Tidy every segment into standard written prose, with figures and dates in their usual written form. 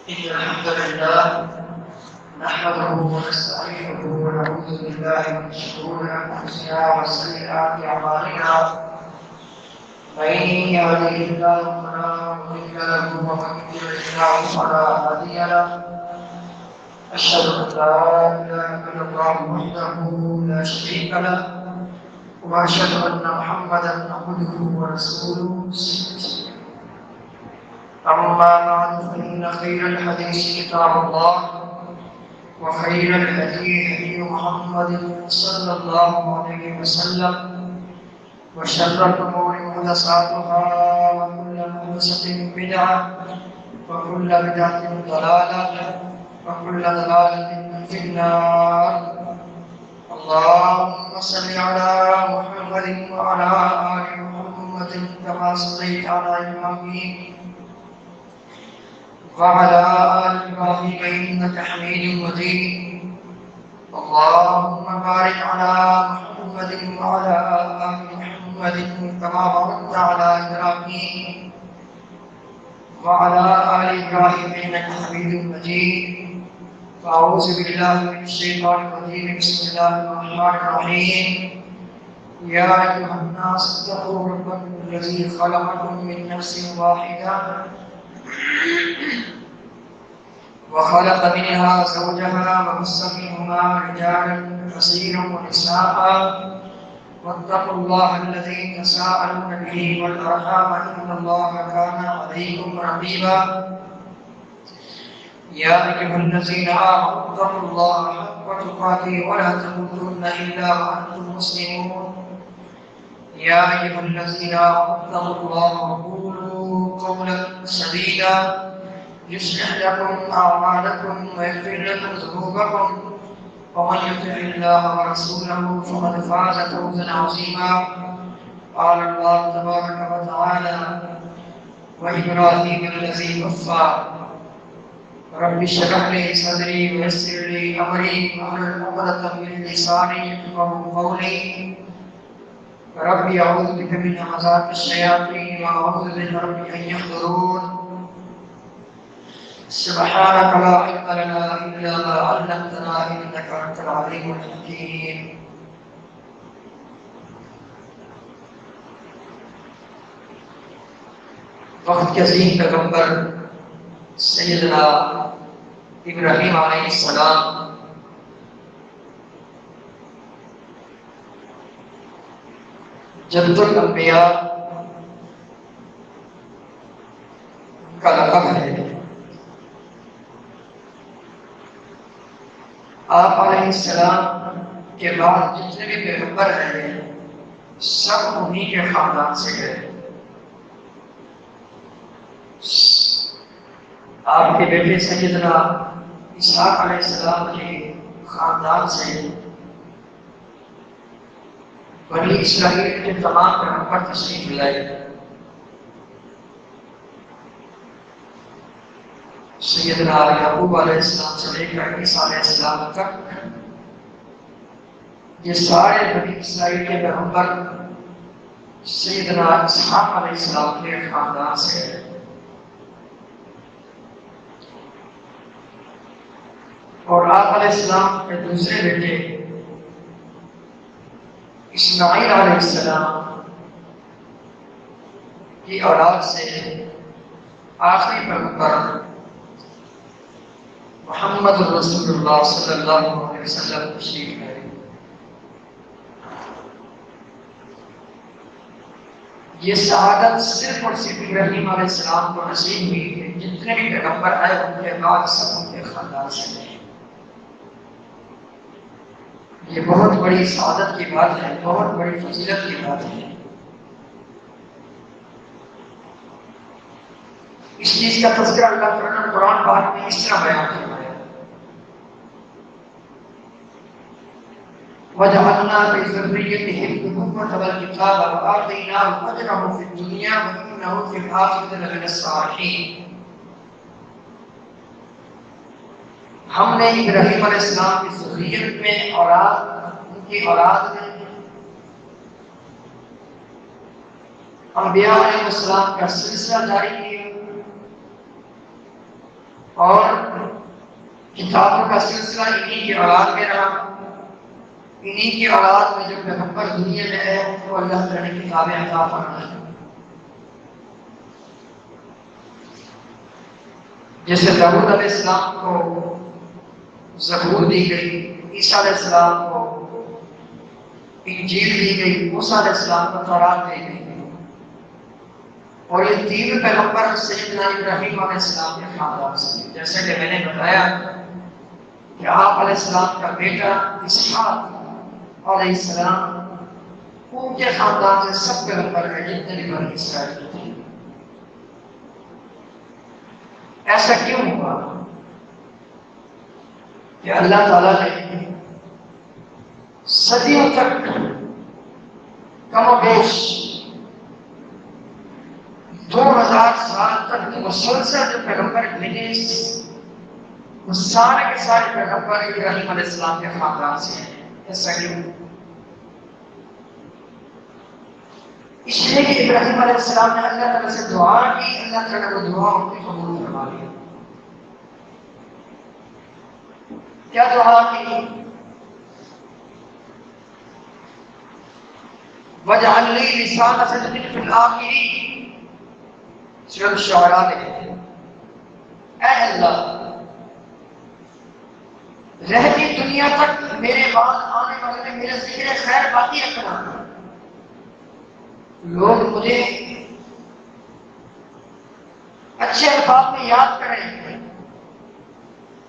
إن الحمد لله نحمده ونستعينه ونعوذ بالله من شرور أنفسنا وسيئات أعمالنا. من يهده الله فلا مضل له ومن يضلل فلا هادي له. أشهد أن لا إله إلا الله وحده لا شريك له وأشهد أن محمدا عبده ورسوله. أما بعد فإن خير الحديث كتاب الله وخير الهدي هدي محمد صلى الله عليه وسلم وشر الأمور محدثاتها وكل محدثة بدعة وكل بدعة ضلالة وكل ضلالة في النار. اللهم صل على محمد وعلى آل محمد كما صليت على إبراهيم وعلى آل إبراهيم إنك حميد مجيد. اللهم بارك على محمد وعلى آل محمد كما باركت على إبراهيم وعلى آل إبراهيم إنك حميد مجيد. أعوذ بالله من الشيطان الرجيم. بسم الله الرحمن الرحيم. يا أيها الناس اتقوا ربكم الذي خلقكم من نفس واحدة وخلق منها زوجها وبث منهما رجالا كثيرا ونساء واتقوا الله الذي تساءلون به والأرحام إن الله كان عليكم رقيبا. يا أيها الذين آمنوا اتقوا الله حق تقاته ولا تموتن إلا وأنتم مسلمون. يا أيها الذين آمنوا اتقوا الله وقولوا قولا سديدا يصلح لكم أعمالكم ويغفر لكم ذنوبكم ومن يطع الله ورسوله فقد فاز فوزا عظيما. قال الله تبارك وتعالى: وإبراهيم الذي وفى رب اشرح لي صدري ويسر لي أمري واحلل عقدة من لساني يفقهوا قولي. ربي أعوذ بك من همزات الشياطين وأعوذ بك رب أن يحضرون. سبحانك لا علم لنا إلا ما علمتنا إنك أنت العليم الحكيم. وقت کے عظیم پیغمبر سیدنا ابراہیم علیہ السلام جد الانبیاء کا لقب ہے. آپ علیہ السلام کے بعد جتنے بھی پیغمبر ہیں سب انہی کے خاندان سے گئے. آپ کے بیٹے سیدنا اسحاق علیہ السلام کے خاندان سے بنی اسرائیل کے تمام پیغمبر تشریف لائے. سیدنا یعقوب علیہ السلام سے لے کر عیسیٰ علیہ السلام تک یہ سارے بنی اسرائیل کے پیغمبر سیدنا اسحاق علیہ السلام کے خاندان سے ہیں. اور آپ علیہ السلام کے دوسرے بیٹے اسماعیل علیہ السلام کی اولاد سے آخری پیغمبر محمد رسول اللہ صلی اللہ علیہ وسلم تشریف لائے. یہ سعادت صرف اور صرف ابراہیم علیہ السلام کو نصیب ہوئی ہے. جتنے بھی پیغمبر آئے ان کے بعد سب ان کے خاندان سے ہیں. یہ بہت بڑی سعادت کی بات ہے، بہت بڑی فضیلت کی بات ہے. اس چیز کا تذکرہ اللہ تعالیٰ نے قرآن پاک میں اس طرح بیان کروایا: وَجَعَلْنَا فِي ذُرِّيَّتِهِ النُّبُوَّةَ وَالْكِتَابَ وَآتَيْنَاهُ أَجْرَهُ فِي الدُّنْيَا وَإِنَّهُ فِي الْآخِرَةِ لَمِنَ الصَّالِحِينَ. ہم نے ابراہیم علیہ السلام کی ذریت میں ان کی اولاد میں انبیاء علیہ السلام کا سلسلہ جاری کیا اور کتابوں کا سلسلہ انہی کی اولاد میں رہا. انہی کی اولاد میں جو پیغمبر دنیا میں ہے وہ اللہ تعالیٰ نے کتابیں عطا فرمائیں. جیسے داؤد علیہ السلام کو زبور دی گئی، عیسیٰ علیہ السلام کو انجیل دی گئی، موسیٰ علیہ السلام کو تورات دی گئی، اور یہ تین پیغمبر سیدنا ابراہیم علیہ السلام کے خاندان سے. جیسے کہ میں نے بتایا کہ آپ علیہ السلام کا بیٹا اسحاق علیہ السلام ان کے خاندان سے سب پیغمبر ہیں جتنے بھی بنی اسرائیل تھے. ایسا کیوں ہوا کہ اللہ تعالیٰ نے صدیوں تک کم و بیش 2000 سال تک مسلسل جو پیغمبر بھیجے وہ سارے کے سارے پیغمبر ابراہیم علیہ السلام کے خاندان سے ہیں. ایسا کیوں؟ اس لیے کہ ابراہیم علیہ السلام نے اللہ تعالیٰ سے دعا کی، اللہ تعالیٰ نے وہ دعا ان کی قبول فرما لی. کیا دعا کی؟ وَاجْعَلْ لِي لِسَانَ صِدْقٍ فِي الْآخِرِينَ. سورۃ الشعراء میں کہتے ہیں اے اللہ رہتی دنیا تک میرے بعد آنے والے میں میرا ذکر خیر باقی رکھنا، لوگ مجھے اچھے الفاظ میں یاد کریں،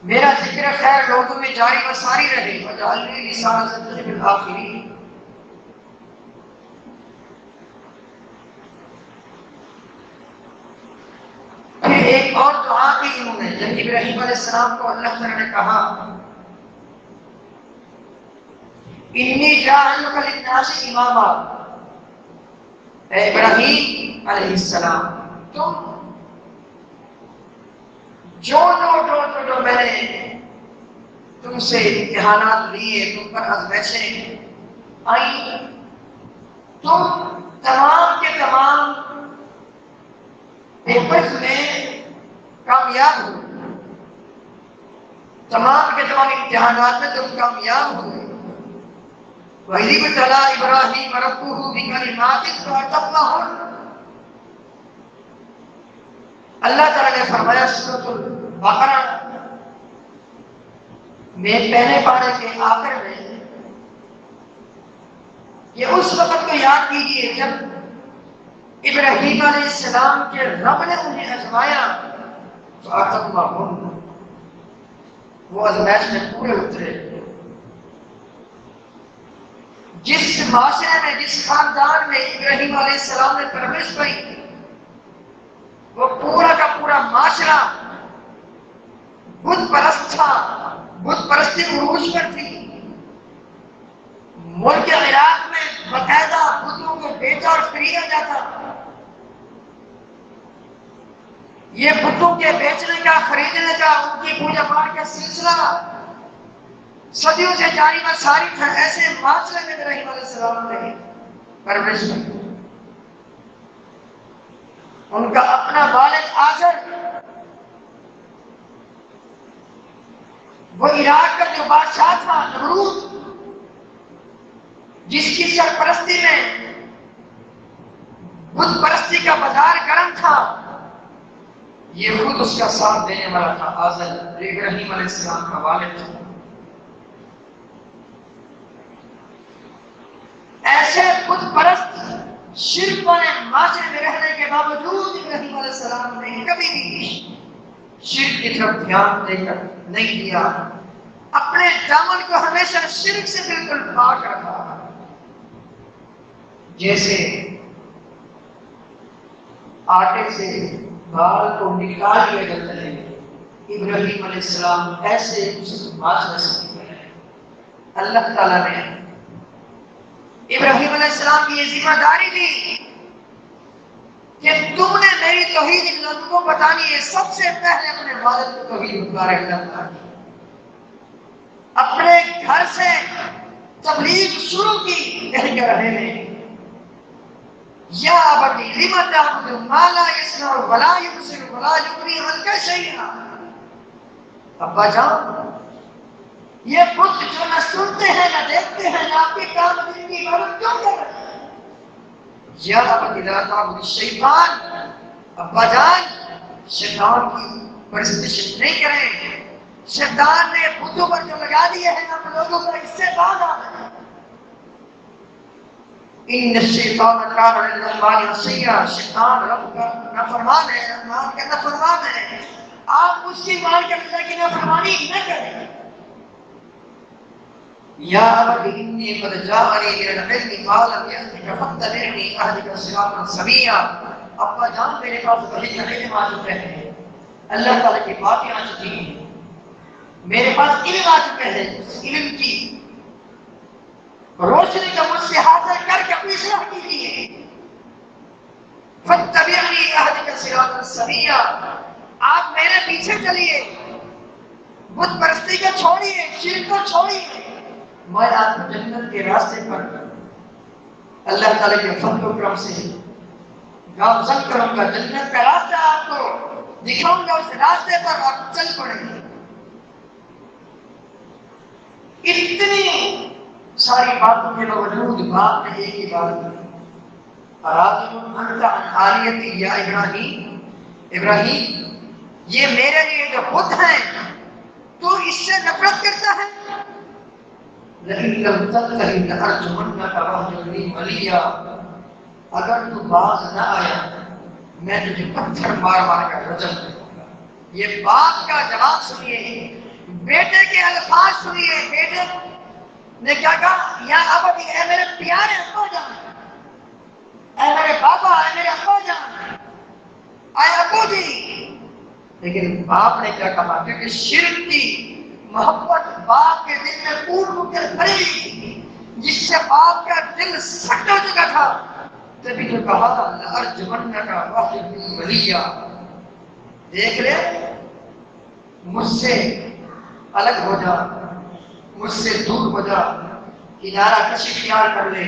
میرا ذکر خیر لوگوں میں جاری و ساری رہے. وَاجْعَلْ لِي لِسَانَ صِدْقٍ فِي الْآخِرِينَ. پھر ایک اور دعا کی انہوں نے جب ابراہیم علیہ السلام کو اللہ تعالیٰ نے کہا انی جاعلک للناس اماما. اے ابراہیم علیہ السلام تم جو میں نے تم سے امتحانات لیے، تم پر آزمائشیں آئیں، تم تمام کے تمام پیپرز میں کامیاب ہو، تمام کے تمام امتحانات میں تم کامیاب ہو. وَإِذِ ابْتَلَىٰ إِبْرَاهِيمَ رَبُّهُ بِكَلِمَاتٍ فَأَتَمَّهُنَّ. اللہ تعالیٰ نے فرمایا سورۃ البقرہ میں پہلے پارے کے آخر میں کہ اس وقت کو یاد کیجیے جب ابراہیم علیہ السلام کے رب نے انہیں آزمایا تو فَأَتَمَّهُنَّ. وہ آزمائش میں پورے اترے. جس معاشرے میں، جس خاندان میں ابراہیم علیہ السلام نے پرورش پائی وہ پورا کا پورا معاشرہ بت پرست تھا، بت پرستی عروج پر تھی. ملک عراق میں باقاعدہ بتوں کو بیچا اور خریدا جاتا. یہ بتوں کے بیچنے کا، خریدنے کا، ان کی پوجا پاٹ کا سلسلہ صدیوں سے جاری و ساری تھا. ایسے معاشرے میں ابراہیم علیہ السلام نے پرورش کی. ان کا اپنا والد آزر وہ عراق کا جو بادشاہ تھا نمرود، جس کی سرپرستی میں بت پرستی کا بازار گرم تھا، یہ خود اس کا ساتھ دینے والا تھا. آزر ابراہیم علیہ السلام کا والد تھا. ایسے بت پرست شرک والے معاشرے میں رہنے کے باوجود ابراہیم علیہ السلام نے کبھی بھی شرک کی طرف دھیان دے کر نہیں دیا. اپنے دامن کو ہمیشہ شرک سے بالکل پاک رکھا. جیسے آٹے سے بال کو نکال لیا جاتا ہے، ابراہیم علیہ السلام ایسے اس معاشرے سے نکلے. اللہ تعالیٰ نے ابراہیم علیہ السلام کی یہ ذمہ داری دی کہ تم نے میری توحید ان لوگوں کو بتانی ہے. سب سے پہلے اپنے والد کو توحید پکارے. اللہ تعالیٰ اپنے گھر سے تبلیغ شروع کی کہہ کے رہے ہیں یا ابتی لم تعبد ما لا يسمع ولا يبصر ولا يغني عنك شيئا. ابا جان یہ بت جو نہ سنتے ہیں نہ دیکھتے ہیں نہ آپ کے کام دل کی عبادت کیوں کر رہے ہیں؟ یا ابت لا تعبد الشیطان، ابا جان شیطان کی پرستش نہیں کریں، شیطان نے بتوں پر جو لگا دیے ہیں آپ لوگوں کو اس سے باز آ رہے ہیں۔ ان الشیطان کان للرحمن عصیا، شیطان رب کا نافرمان ہے، رحمان کا نافرمان ہے، آپ اس کی مان کر اللہ کی نافرمانی نہ کریں۔ یا ابت انی قد جاءنی من العلم ما لم یأتک فاتبعنی اهدک صراطا سویا، ابا جان میرے پاس وحی کا علم آ چکا ہے، اللہ تعالیٰ کی باتیں آ چکی ہیں، میرے پاس علم آ چکا ہے، اس علم کی روشنی کا مجھ سے حاصل کر کے اپنی اصلاح کیجیے۔ فاتبعنی اهدک صراطا سویا، آپ میرے پیچھے چلیے، بت پرستی کو چھوڑیے، شرک کو چھوڑیے، میں آپ کو جنت کے راستے پر اللہ تعالیٰ کے فضل و کرم سے گامزن کروں گا، جنت کا راستہ آپ کو دکھاؤں گا، اس راستے پر آپ چل پڑیں گے۔ اتنی ساری باتوں کے باوجود باپ نے ایک ہی بات کی، راغب انت عن آلیتی یا ابراہیم، ابراہیم یہ میرے لیے جو بت ہیں تو اس سے نفرت کرتا ہے؟ لئن لم تنتهِ لأرجمنك واهجرني مليا، اگر تو باز نہ آیا میں تجھے پتھر مار مار کر رجم کروں گا۔ یہ باپ کا جواب سنیے، بیٹے کے الفاظ سنیے، بیٹے نے کیا کہا؟ یا ابتی، اے میرے پیارے ابا جان، اے میرے بابا، اے میرے ابا جان، اے ابو جی۔ لیکن باپ نے کیا کہا؟ کیونکہ شرک کی محبت باپ کے دل میں پور کر بھری تھی، جس سے باپ کا دل سخت ہو چکا تھا، تبھی تو کہا لأرجمنک واہجرنی ملیا، دیکھ لے مجھ سے الگ ہو جا، مجھ سے دور ہو جا، کنارہ کشی اختیار کر لے،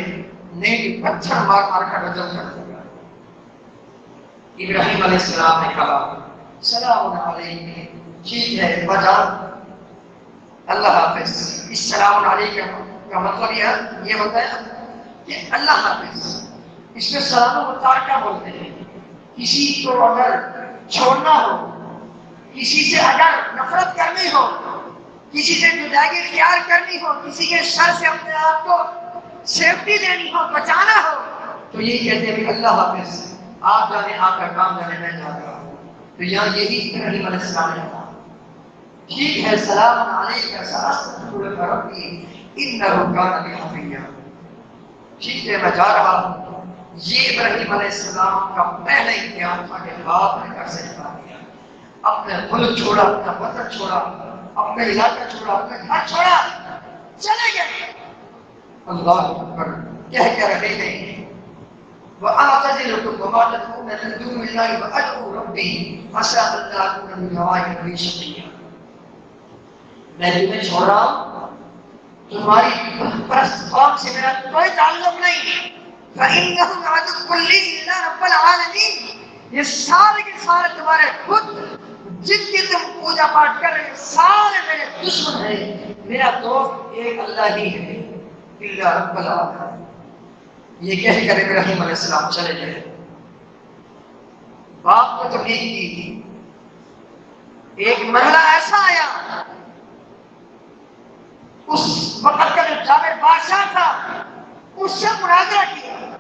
نہیں پتھر مار مار کر رجم کر دے گا۔ ابراہیم علیہ السلام نے کہا سلام علیکم، ٹھیک ہے بجا، اللہ حافظ۔ اس سلام علیکم کا مطلب یہ ہوتا ہے کہ اللہ حافظ، اس میں سلام و مطلق کیا بولتے ہیں؟ کسی کو اگر چھوڑنا ہو، کسی سے اگر نفرت کرنی ہو، کسی سے جدائی اختیار کرنی ہو، کسی کے شر سے اپنے آپ کو سیفٹی دینی ہو، بچانا ہو، تو یہ کہتے ہیں کہ اللہ حافظ، آپ جانے آپ کا کام جانے میں جا رہا ہوں۔ تو یہاں یہی ابراہیم علیہ السلام نے کہا ٹھیک ہے سلام علیکم سأستغفر ربی انہ کان بی حفیہ، ٹھیک ہے میں جا رہا ہوں۔ یہ ابراہیم علیہ السلام کا پہلا امتحان تھا کہ باپ نے گھر سے نکال دیا، اپنے ملک چھوڑا، اپنا وطن چھوڑا، اپنے علاقہ چھوڑا، اپنے گھر چھوڑا، چلے گئے۔ اللہ اکبر کہہ کر رہے ہیں وَأَعْتَزِلُكُمْ وَمَا تَدْعُونَ مِن دُونِ اللَّهِ وَأَدْعُو رَبِّي عَسَىٰ أَلَّا أَكُونَ مِنَ الْغَافِلِينَ شَقِيًّا، میں تمہیں چھوڑ رہا ہوں، تمہاری پرست قوم سے میرا کوئی تعلق نہیں، فَإِنَّهُمْ عَدُوٌّ لِّي إِلَّا رَبَّ الْعَالَمِينَ، یہ سارے کے سارے تمہارے خود جن کی تم پوجا پاٹ کر رہے سارے میرے دشمن ہیں، میرا دوست ایک اللہ ہی ہے، إِلَّا رَبَّ الْعَالَمِينَ۔ یہ کہہ کر ابراہیم علیہ السلام چلے گئے، باپ کو تبلیغ کی۔ ایک مرحلہ ایسا آیا، اس وقت کا جو جابر بادشاہ تھا اس سے مناظرہ کیا،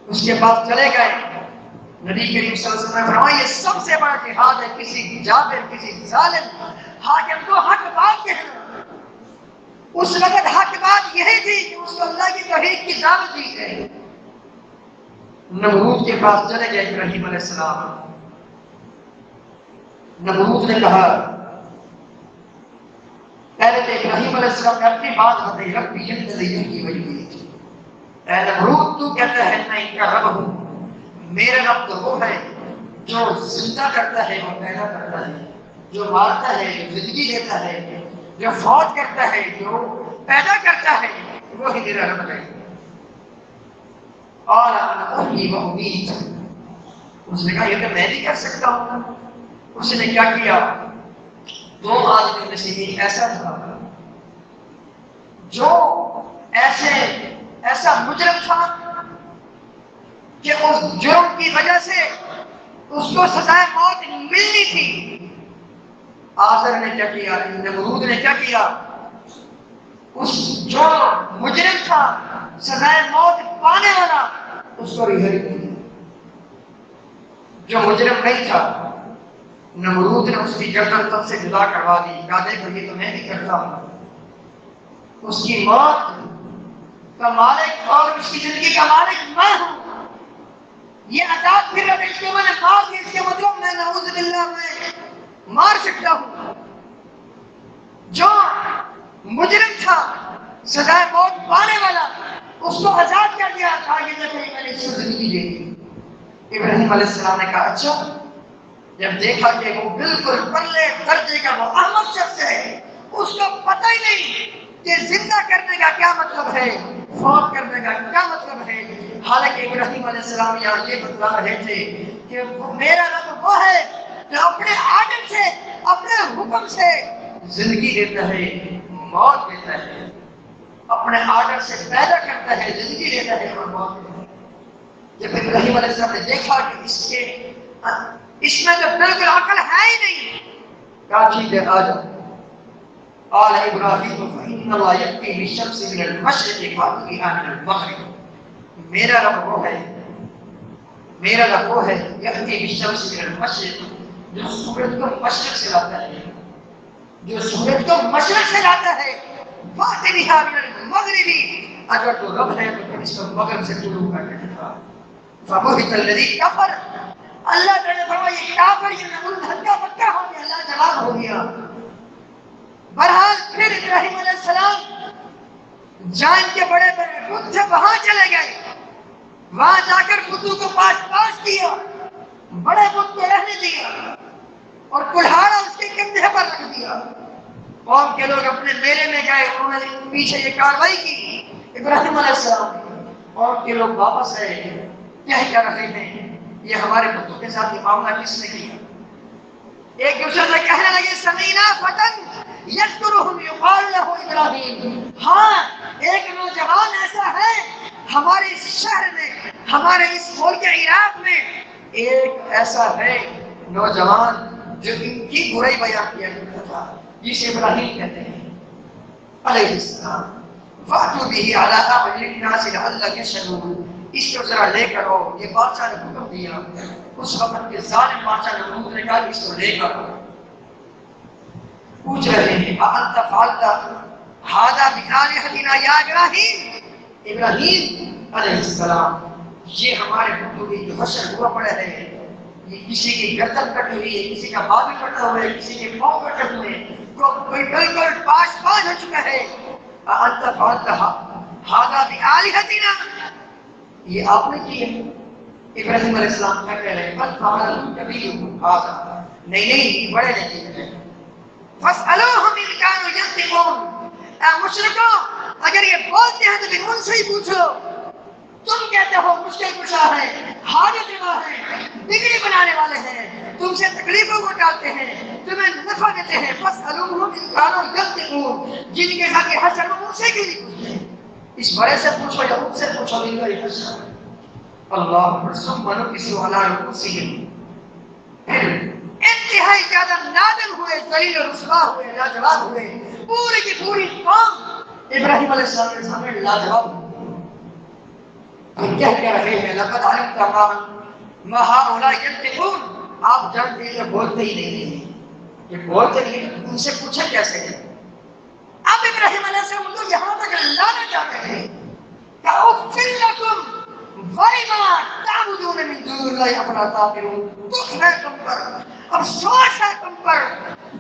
اس کے پاس چلے گئے، نبی کریم صلی اللہ علیہ وسلم نے فرمایا یہ سب سے بڑا جہاد ہے کسی جابر، کسی ظالم حاکم کو حق بات کہنا۔ اس وقت حق بات یہی تھی کہ اس کو اللہ کی توحید کی دعوت دی گئی۔ نمرود کے پاس چلے گئے ابراہیم علیہ السلام، نمرود نے کہا پہلے تو ابراہیم علیہ السلام نے اپنی بات بتائی، ربی الذی یحیی و یمیت، اے نمرود تو کہتا ہے میں ان کا رب ہوں، میرا رب تو وہ ہے جو زندہ کرتا ہے اور پیدا کرتا ہے، جو مارتا ہے، جو زندگی دیتا ہے، جو فوت کرتا ہے، جو پیدا کرتا ہے، وہی میرا رب ہے۔ اور انا احیی و امیت، اس نے کہا یہ تو میں بھی کر سکتا ہوں۔ اس نے کیا کیا؟ دو آدمیوں میں سے ایک ایسا تھا جو ایسا مجرم تھا کہ اس جرم کی وجہ سے اس کو سزائے موت ملنی تھی۔ آزر نے کیا کیا، نمرود نے کیا کیا، اس جو مجرم تھا سزائے موت پانے والا اس کو ریہائی کی۔ جو مجرم نہیں تھا نمرود نے اس کی گردن تن سے جدا کروا دی، کہا دیکھو یہ تو میں بھی کرتا ہوں۔ اس کی موت کا مالک اور اس کی زندگی کا مالک میں ہوں۔ یہ آزاد پھر رہا اس کو میں نے مار دی، اس کے مطلب میں نعوذ باللہ میں مار سکتا ہوں۔ جو مجرم تھا سزائے موت پانے والا اس کو آزاد کر دیا تھا، یہ دیکھو میں نے اس کو زندگی دے دی۔ ابراہیم علیہ السلام نے کہا اچھا، جب دیکھا کہ وہ بالکل پرلے درجے کا وہ احمد شخص ہے، اس کو پتہ ہی نہیں کہ زندہ کرنے کا کیا مطلب ہے، فوت کرنے کا کیا مطلب ہے۔ حالانکہ ابراہیم علیہ السلام یہاں یہ بتلا رہے تھے کہ میرا رب وہ ہے جو اپنے آرڈر سے، اپنے حکم سے زندگی دیتا ہے، موت دیتا ہے، اپنے آرڈر سے پیدا کرتا ہے، زندگی دیتا ہے اور موت دیتا ہے۔ جب ابراہیم علیہ السلام نے دیکھا کہ اس میں تو بالکل عقل ہے ہی نہیں، کہا ٹھیک ہے آ جاؤ۔ قال ابراہیم فإن اللہ یأتی بالشمس من المشرق فأت بها من المغرب۔ میرا رب وہ ہے، میرا رب وہ ہے یأتی بالشمس من المشرق، جو سورج کو مشرق سے لاتا ہے، جو سورج کو مشرق سے لاتا ہے، فأت بها من المغرب، اگر تو رب ہے تو اس کو مغرب سے طلوع کر کے دکھا۔ فبہت الذی کفر، اللہ تعالیٰ نے فرمایا یہ کافر، یہ نمرود ہکا پکا ہو گیا، اللہ جواب ہو گیا۔ بہرحال پھر ابراہیم علیہ السلام جان کے بڑے بڑے بت سے وہاں چلے گئے، وہاں جا کر بتوں کو پاس کیا، بڑے بت کو رہنے دیا اور کلہاڑا اس کے کندھے پر رکھ دیا۔ قوم کے لوگ اپنے میلے میں گئے، انہوں نے پیچھے یہ کاروائی کی ابراہیم علیہ السلام نے۔ قوم کے لوگ واپس آئے، کہہ رہے ہیں یہ ہمارے بتوں کے ساتھ یہ معاملہ کس نے کیا؟ ایک دوسرے سے کہنے لگے سمینا فتن یذکرہم یقال لہ ابراہیم، ہاں ایک نوجوان ایسا ہے ہمارے اس شہر میں، ہمارے اس ملک عراق میں ایک ایسا ہے نوجوان جو ان کی برائی بیان کیا کرتا تھا، جسے ابراہیم کہتے ہیں علیہ السلام۔ فاتوا به علی اعین الناس لعلهم یشهدون، اس کو ذرا لے کر آؤ، یہ بادشاہ نے حکم دیا، اس وقت کے ظالم بادشاہ نمرود نے کہا اس کو لے کر آؤ۔ پوچھ رہے ہیں اَأَنْتَ فَعَلْتَ هَذَا بِآلِهَتِنَا يَا ابراہیم، ابراہیم علیہ السلام یہ ہمارے بتوں کی جو حشر ہوا پڑا ہے، یہ کسی کی گردن کٹ ہوئی ہے، کسی کا بازو کٹا ہوا ہے، کسی کے پاؤں کٹے ہوئے ہیں، کوئی بالکل پاش ہو چکا ہے۔ اَأَنْتَ فَعَلْتَ هَذَا بِآلِهَتِنَا، یہ آپ نے کی ہے؟ ابراہیم علیہ السلام کیا کہہ رہے ہیں؟ بل فعلوا کبیرہم ھذا، نہیں بڑے نے کی ہے۔ فاسألوہم ان کانوا ینطقون، اے مشرکوں اگر یہ بولتے ہیں تو پھر ان سے ہی پوچھو، تم کہتے ہو مشکل کشا ہے، حاجت روا ہے، بگڑی بنانے والے ہیں، تم سے تکلیفوں کو ٹالتے ہیں، تمہیں نفع دیتے ہیں۔ فاسألوہم ان کانوا ینطقون، جن کے ساتھ یہ حشر ان سے کیوں نہیں پوچھتے؟ اس بڑے سے پوچھو یا ان سے پوچھو، ان کا یہ حشر ہے۔ اللہ پر ثم نکسوا علی رؤوسہم، پھر انتہائی زیادہ نادم ہوئے، ذلیل و رسوا ہوئے، لاجواب ہوئے، پوری کی پوری قوم ابراہیم علیہ السلام کے سامنے لاجواب ہوئے۔ کہہ رہے ہیں لقد علمت ما هؤلاء ينطقون، آپ جانتے ہیں یہ بولتے ہی نہیں ہیں، یہ بولتے نہیں ہیں، ان سے پوچھیں کیسے ہے؟ اب ابراہیم علیہ السلام کو یہاں تک لانا چاہتے ہیں کہ اغفر لکم وَلِمَا تَعْبُدُونَ مِن دُونِ اللَّهِ أَفَلَا تَعْقِلُونَ، دکھ ہے تم پر، افسوس ہے تم پر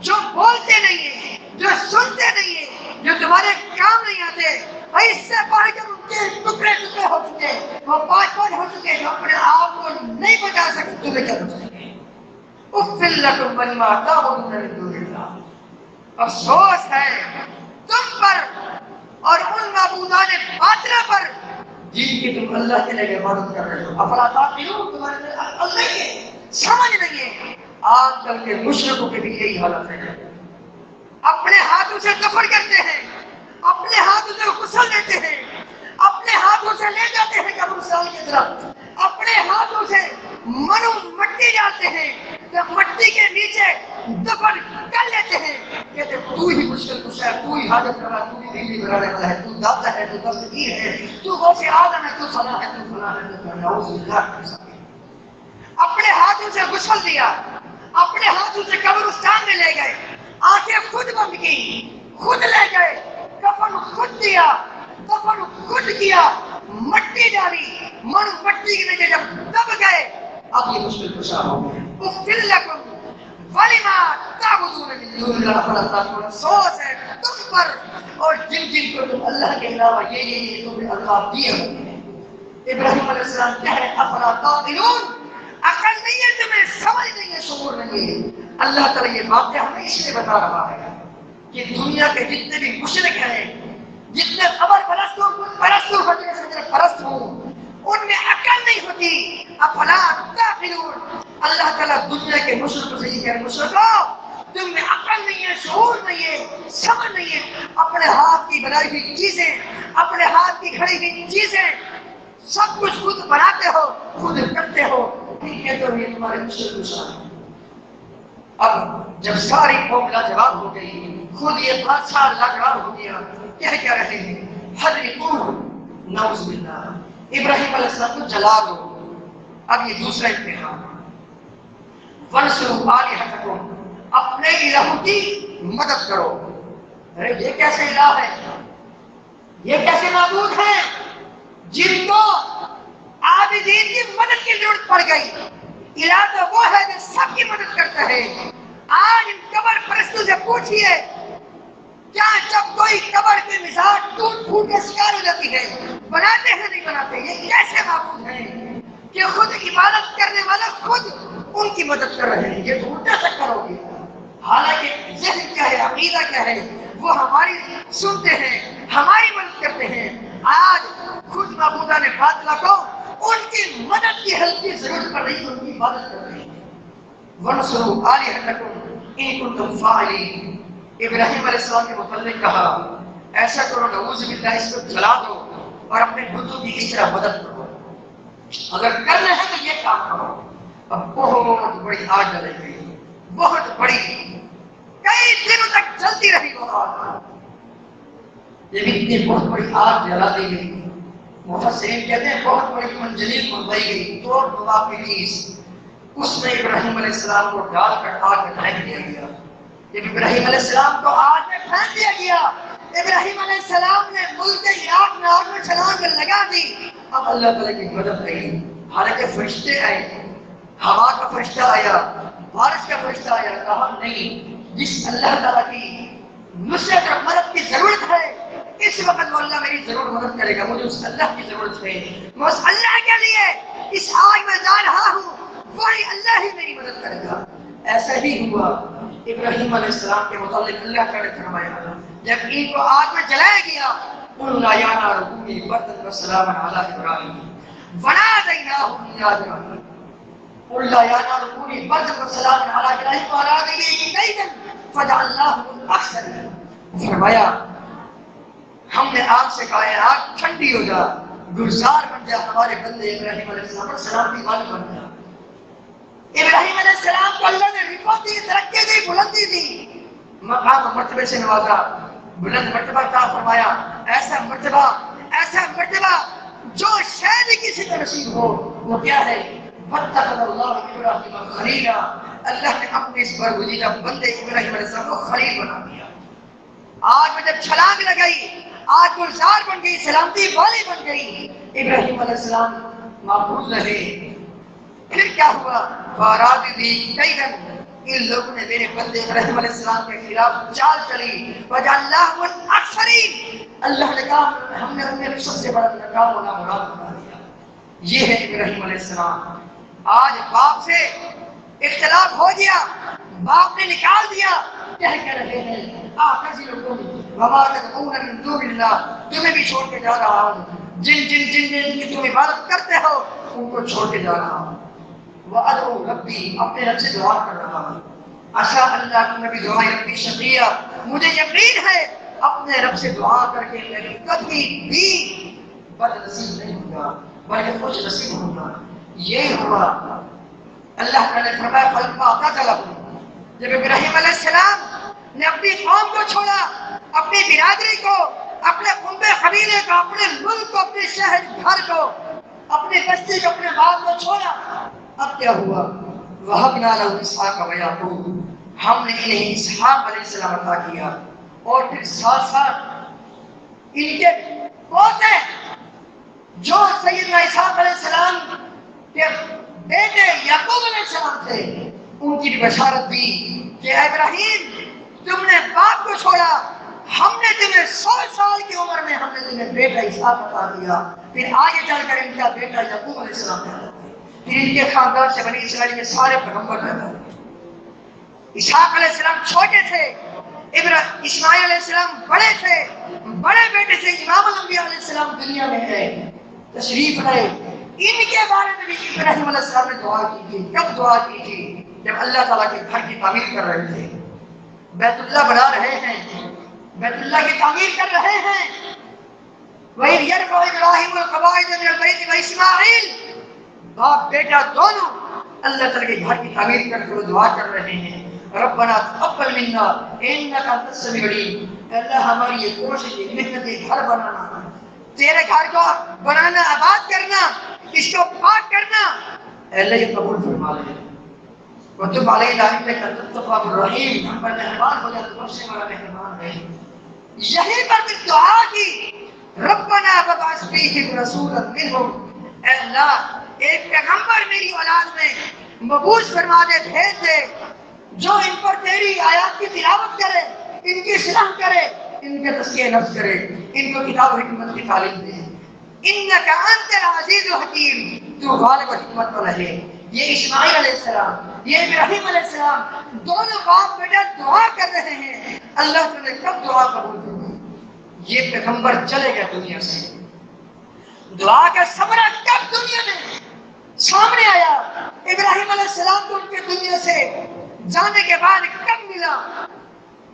جو بولتے نہیں ہیں، جو سنتے نہیں ہیں، جو تمہارے کام نہیں آتے۔ اس سے پہلے جب ان کے ٹکڑے ٹکڑے ہو چکے، وہ پانچ ہو چکے، جو اپنے آپ کو نہیں بچا سکتے، تمہیں کیا بچائیں گے؟ اغفر لکم وَلِمَا تَعْبُدُونَ مِن دُونِ اللَّهِ، افسوس ہے تم پر اور ان معبودان باطلہ پر جن کی تم اللہ کے لیے عبادت کر رہے ہو۔ افلا تعقلون، تمہارے اندر عقل نہیں ہے، سمجھ نہیں ہے۔ آج کل کے مشرکوں کی بھی یہی حالت ہے، اپنے ہاتھوں سے دفن کرتے ہیں، اپنے ہاتھوں سے غسل دیتے ہیں، اپنے ہاتھوں سے لے جاتے ہیں قبرستان کی طرف، اپنے ہاتھوں سے منو مٹی ڈالتے ہیں، جب مٹی کے نیچے دفن کر لیتے ہیں، کہتے تو ہی مشکل کشا ہے، تو ہی حاجت کرا، تو ہی دلی بنانے والا ہے، تو داتا ہے، تو دستگیر ہے، تو غوث آدم ہے، تو فلاں ہے، تو فلاں ہے، تو فلاں ہے۔ اپنے ہاتھوں سے غسل دیا، اپنے ہاتھوں سے قبرستان میں لے گئے، آنکھیں خود بند کی، خود لے گئے، کفن خود دیا، کفن خود کیا، مٹی ڈالی، من مٹی کے نیچے جب دب گئے، اب یہ مشکل کشا ہو گیا۔ اغفر لکم ولما تعبدون من دون اللہ فلا تأخذکم افسوس ہے تم پر اور جن جن کو تم اللہ کے علاوہ یہ تمہیں عذاب دیے ہوئے ہیں۔ ابراہیم علیہ السلام کہہ رہے افلا تعقلون، عقل نہیں ہے تمہیں، سمجھ نہیں ہے، شعور نہیں ہے۔ اللہ تعالیٰ یہ واقعہ ہمیں اس لیے بتا رہا ہے کہ دنیا کے جتنے بھی مشرک ہیں، جتنے قبر پرست پرست ہوں، ان میں عقل نہیں ہوتی۔ افلا تعقلون، اللہ تعالیٰ دنیا کے مشرکوں سے یہ کہہ رہے مشرکو تم میں عقل نہیں ہے، شعور نہیں ہے، سمجھ نہیں ہے، اپنے ہاتھ کی بنائی ہوئی چیزیں، اپنے ہاتھ کی کھڑی ہوئی چیزیں سب کچھ خود بناتے ہو، خود کرتے ہو، ٹھیک ہے تو یہ تمہارے مشکل نشان۔ اب جب ساری قوم لاجواب ہو گئی، خود یہ بادشاہ لاجواب ہو گیا، کہہ رہے ہیں حرقوہ نعوذ باللہ، ابراہیم علیہ السلام کو جلا دو۔ اب یہ دوسرا امتحان، وَانْصُرُوا آلِهَتَكُمْ، اپنے الہوں کی مدد کرو۔ ارے یہ کیسے الہ ہے، یہ کیسے معبود ہیں جن کو عابدین کی مدد کی ضرورت پڑ گئی؟ الہ تو وہ ہے جو سب کی مدد کرتا ہے۔ آج ان قبر پرستوں سے پوچھئے کیا جب کوئی قبر کی مثال ٹوٹ پھوٹ کے شکار ہو جاتی ہے بناتے ہیں نہیں بناتے؟ یہ کیسے معبود ہیں کہ خود عبادت کرنے والا خود ان کی مدد کر رہے ہیں؟ یہ تو الٹا چکر ہو گیا۔ حالانکہ ذہن کیا ہے، عقیدہ کیا ہے، وہ ہماری سنتے ہیں، ہماری مدد کرتے ہیں۔ آج خود معبودہ نے باطلہ کو ان کی مدد کی ہیلپ کی ضرورت پڑ رہی ہے، ان کی عبادت کر رہے ہیں۔ وَانْصُرُوا آلِهَتَكُمْ إِن كُنتُمْ فَاعِلِينَ، ابراہیم علیہ السلام کے متعلق کہا ایسا کرو نعوذ باللہ اس کو جلا دو اور اپنے بتوں کی اس طرح مدد کرو، اگر کرنا ہے تو یہ کام کرو۔ اب بہت بڑی آگ ڈلی گئی، بہت بڑی، کئی دنوں تک جلتی رہی وہ آگ، جب اتنی بہت بڑی آگ جلا دی گئی، مفسرین کہتے ہیں بہت بڑی منجنیق منوائی گئی، توڑ پھوڑ کی چیز، اس میں ابراہیم علیہ السلام کو ڈال کر آگ میں پھینک دیا گیا۔ جب ابراہیم علیہ السلام کو آگ میں پھینک دیا گیا، ابراہیم علیہ السلام نے ملک عراق میں آگ میں چھلانگ لگا دی۔ اب اللہ تعالیٰ کی مدد رہی، حالانکہ فرشتے آئے، ہوا کا فرشتہ آیا، بارش کا فرشتہ آیا، کہا نہیں، جس اللہ تعالیٰ کی نصرت اور مدد کی ضرورت ہے اس وقت وہ اللہ میری ضرور مدد کرے گا، مجھے اس اللہ کی ضرورت ہے، میں اس اللہ کے لیے اس آگ میں جا رہا ہوں، وہی اللہ ہی میری مدد کرے گا۔ ایسا ہی ہوا ابراہیم علیہ السلام کے متعلق اللہ تعالیٰ نے فرمایا جب ان کو آگ میں جلایا گیا، قُلْنَا يَا نَارُ كُونِي بَرْدًا وَسَلَامًا عَلَىٰ إِبْرَاهِيمَ وَنَادَيْنَاهُ يَا إِبْرَاهِيمُ قُلْنَا يَا نَارُ كُونِي بَرْدًا وَسَلَامًا عَلَىٰ إِبْرَاهِيمَ وَأَرَادَ بِهِ كَيْدًا فَجَعَلْنَاهُ الْأَخْسَرِينَ۔ فرمایا ہم نے آگ سے کہا ہے آگ ٹھنڈی ہو جا، گلزار بن جا، ہمارے بندے ابراہیم علیہ السلام پر سلامتی والی بن جا۔ ابراہیم علیہ السلام کو اللہ نے رفعت دی، ترقی دی، بلندی دی، مقام مرتبے سے نوازا، بلند مرتبہ عطا فرمایا۔ ایسا مرتبہ جو شاید کسی کو نصیب ہو، وہ کیا ہے؟ وَاتَّخَذَ اللَّهُ إِبْرَاهِيمَ خَلِيلًا، اللہ نے اپنے اس برگزیدہ بندے ابراہیم علیہ السلام کو خلیل بنا دیا۔ آج میں جب چھلانگ لگائی، آج گلزار بن گئی، سلامتی والی بن گئی، ابراہیم علیہ السلام محفوظ رہے۔ پھر کیا ہوا؟ فَأَرَادُوا بِهِ كَيْدًا، ان لوگوں نے میرے بندے ابراہیم علیہ السلام کے خلاف چال چلی، وَجَعَلْنَاهُمُ الْأَخْسَرِينَ، اللہ نے کہا ہم نے انہیں سب سے بڑا ناکام و نامراد بنا دیا۔ یہ ہے ابراہیم علیہ السلام۔ آج باپ سے اختلاف ہو گیا، باپ نے نکال دیا، کہہ رہے ہیں آخذلکم وما تدعون من دون اللہ، تمہیں بھی چھوڑ کے جا رہا ہوں، جن کی تم عبادت کرتے ہو ان کو چھوڑ کے جا رہا ہوں۔ وَأَدْعُو رَبِّي، اپنے رب سے دعا کر رہا ہوں۔ عسى اللہ کی نبی دعائیں ربی شقیہ، مجھے یقین ہے اپنے رب سے دعا کر کے میں کبھی بھی بد نصیب نہیں ہوں گا بلکہ خوش نصیب ہوں گا۔ یہ ہوا اللہ تعالیٰ نے فرمایا فلما قتلہ، جب ابراہیم علیہ السلام نے اپنی قوم کو چھوڑا، اپنی برادری کو، اپنے کنبے قبیلے کو، اپنے ملک کو، اپنے شہر گھر کو، اپنی بستی کو، اپنے باپ کو چھوڑا، اب کیا ہوا؟ وَهَبْنَا لَهُ إِسْحَاقَ وَيَعْقُوبَ، ہم نے انہیں اسحاق علیہ السلام عطا کیا، اور پھر ساتھ ساتھ ان کے پوتے جو سیدنا اسحاق علیہ السلام کے بیٹے یعقوب علیہ السلام تھے، ان کی بشارت دی کہ ابراہیم تم نے باپ کو چھوڑا، ہم نے تمہیں 100 سال کی عمر میں ہم نے تمہیں بیٹا اسحاق عطا دیا۔ پھر آگے چل کر ان کا بیٹا یعقوب علیہ السلام پیدا ہوئے، پھر ان کے خاندان سے بنی اسرائیل کے سارے پیغمبر پیدا ہوئے۔ اسحاق علیہ السلام چھوٹے تھے، اسماعیل علیہ السلام بڑے تھے، بڑے بیٹے سے امام الانبیاء علیہ السلام دنیا میں ہے، تشریف لائے۔ ان کے بارے میں بھی ابراہیم علیہ السلام نے دعا کی تھی۔ کب دعا کی تھی؟ جب اللہ تعالیٰ کے گھر کی تعمیر کر رہے تھے، بیت اللہ بنا رہے ہیں، بیت اللہ کی تعمیر کر رہے ہیں۔ وَإِذْ يَرْفَعُ إِبْرَاهِيمُ الْقَوَاعِدَ مِنَ الْبَيْتِ وَإِسْمَاعِيلُ، باپ بیٹا دونوں اللہ تعالیٰ کے گھر کی تعمیر کر کے دعا کر رہے ہیں، ربنا تقبل منا انک انت السمیع العلیم، اللہ ہماری یہ کوشش یہ محنت گھر بنانا، تیرے گھر کو بنانا، آباد کرنا، اس کو پاک کرنا، اللہ یہ قبول فرما لے۔ وتب علینا انک انت التواب الرحیم، ہم پر مہربان ہو جا، تو بخشنے والا مہربان ہے۔ یہی پر بھی دعا کی، ربنا وابعث فیہم رسولا منہم، اے اللہ ایک پیغمبر میری اولاد میں مبعوث فرما دے، بھیج دے، جو ان پر تیری آیات کی تلاوت کرے، ان کی شرح کرے، ان کے تزکیہ نفس کرے، ان کو کتاب و حکمت کی تعلیم دے۔ انک انت العزیز الحکیم، تو غالب و حکمت والا ہے۔ یہ اسماعیل علیہ السلام، یہ ابراہیم علیہ السلام، دونوں باپ بیٹا دعا کر رہے ہیں، اللہ تعالیٰ نے کب دعا قبول کی؟ یہ پیغمبر چلے گئے دنیا سے، دعا کا ثمرہ کب دنیا میں سامنے آیا؟ ابراہیم علیہ السلام کو ان کے دنیا سے جانے کے بعد کب ملا؟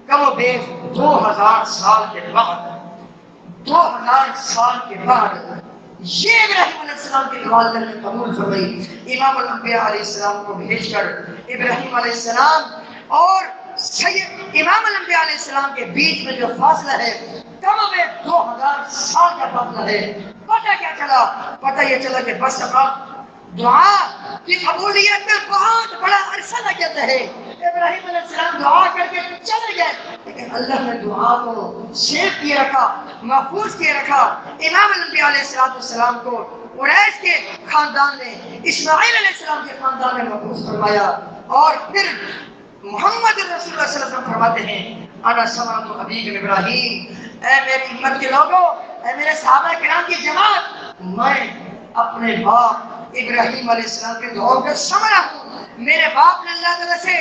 کم و بیش 2000 سال کے بعد، 2000 سال کے بعد یہ ابراہیم علیہ السلام کی دعا اللہ نے قبول فرمائی۔ امام الانبیاء علیہ السلام کو بھیج کر ابراہیم علیہ السلام اور سید امام الانبیاء علیہ السلام کے بیچ میں جو فاصلہ ہے، کم و بیش 2000 سال کا فاصلہ ہے۔ پتہ کیا چلا؟ پتہ یہ چلا کہ بس اب دعا کی قبولیت میں بہت بڑا عرصہ لگ جاتا ہے۔ ابراہیم علیہ السلام دعا کر کے چلے گئے، لیکن اللہ نے دعا کو سیو کیے رکھا، محفوظ کیے رکھا۔ امام الانبیاء علیہ السلام کو قریش کے خاندان نے، اسماعیل علیہ السلام کے خاندان نے محفوظ فرمایا، اور پھر محمد رسول اللہ صلی اللہ علیہ وسلم فرماتے ہیں انا ثمرۃ ابیکم ابراہیم، اے میری امت کے لوگوں، اے میرے صحابہ کرام کی جماعت، میں اپنے باپ ابراہیم علیہ السلام کے دعاؤں کا ثمرہ ہوں۔ میرے باپ نے اللہ تعالیٰ سے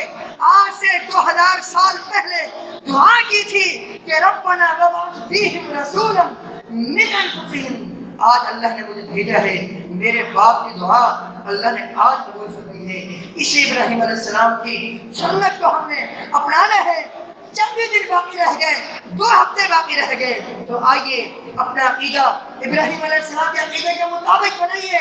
آج سے 2000 سال پہلے دعا کی تھی کہ ربنا وابعث فیہم رسولا من انفسہم، آج اللہ نے مجھے بھیجا ہے، میرے باپ کی دعا اللہ نے آج قبول فرمائی ہے۔ اسی ابراہیم علیہ السلام کی سنت کو ہم نے اپنانا ہے۔ چند بھی دن باقی رہ گئے، 2 ہفتے باقی رہ گئے، تو آئیے اپنا عقیدہ ابراہیم علیہ السلام کے عقیدے کے مطابق بنائیے۔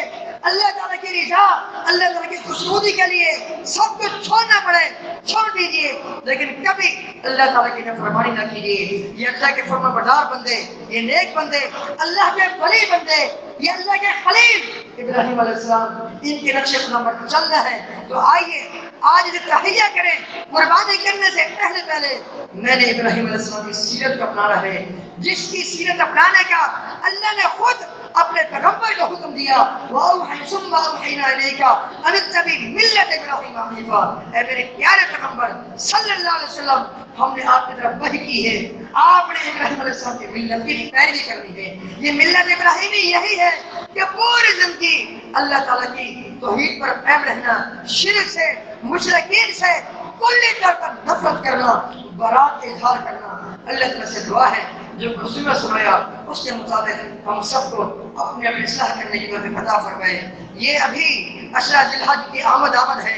اللہ تعالیٰ کی رضا، اللہ تعالیٰ کی خوشنودی کے لیے سب کچھ چھوڑنا پڑے چھوڑ دیجیے، لیکن کبھی اللہ تعالیٰ کی نافرمانی نہ کیجیے۔ یہ اللہ کے فرما بردار بندے، یہ نیک بندے، اللہ کے ولی بندے، یہ اللہ کے خلیل ابراہیم علیہ السلام، ان کے نقش قدم پر چلنا ہے۔ تو آئیے آج تحیہ کریں۔ قربانی کرنے سے پہلے میں نے ابراہیم علیہ السلام کی سیرت کو اپنانا ہے، جس کی سیرت اپنانے کا اللہ نے خود اپنے پیغمبر کو حکم دیا، ثم اوحینا الیک ان اتبع ملت ابراہیم حنیفا، اے میرے پیارے پیغمبر صلی اللہ علیہ وسلم، ہم نے آپ کی طرف وحی کی ہے، آپ نے ابراہیم علیہ السلام کی ملت کی پیروی کرنی ہے۔ یہ ملت ابراہیمی یہی ہے کہ پوری زندگی اللہ تعالیٰ کی توحید پر قائم رہنا، شرک سے، مشرکین سے کلی طور پر نفرت کرنا، برات اظہار کرنا۔ اللہ تعالیٰ سے دعا ہے جو رسول نے سنایا اس کے مطابق ہم سب کو اپنے اپنے اصلاح کرنے کی توفیق عطا فرمائے۔ یہ ابھی عشرہ ذی الحج کی آمد ہے،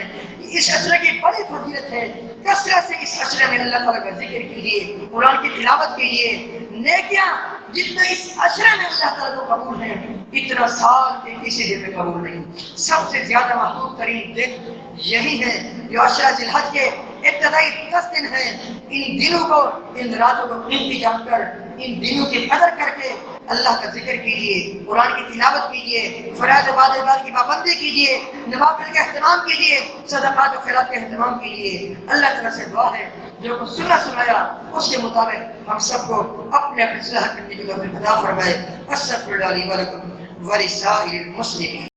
اس عشرے کی بڑی فضیلت ہے۔ کثرت سے اس عشرے میں اللہ تعالیٰ کا ذکر کیجیے، قرآن کی تلاوت کیجیے. نیکیاں جتنا اس عشرے میں اللہ تعالیٰ کو قبول ہے اتنا سال کے کسی دن میں قبول نہیں. سب سے زیادہ محبوب ترین دن یہی ہے جو عشرہ ذی الحج کے ابتدائی 10 دن ہیں. ان دنوں کو، ان راتوں کو قیمتی جان کر، ان دنوں کی قدر کر کے اللہ کا ذکر کیجیے، قرآن کی تلاوت کیجیے، فرائض و واجبات کی پابندی کیجیے، نوافل کا اہتمام کیجیے، صدقات و خیرات کا اہتمام کیجیے. اللہ تعالیٰ سے دعا ہے جو کچھ سنایا اس کے مطابق ہم سب کو اپنے اصلاح کرنے کی توفیق عطا فرمائے. استغفر اللہ لی و لکم ولسائر المسلمین.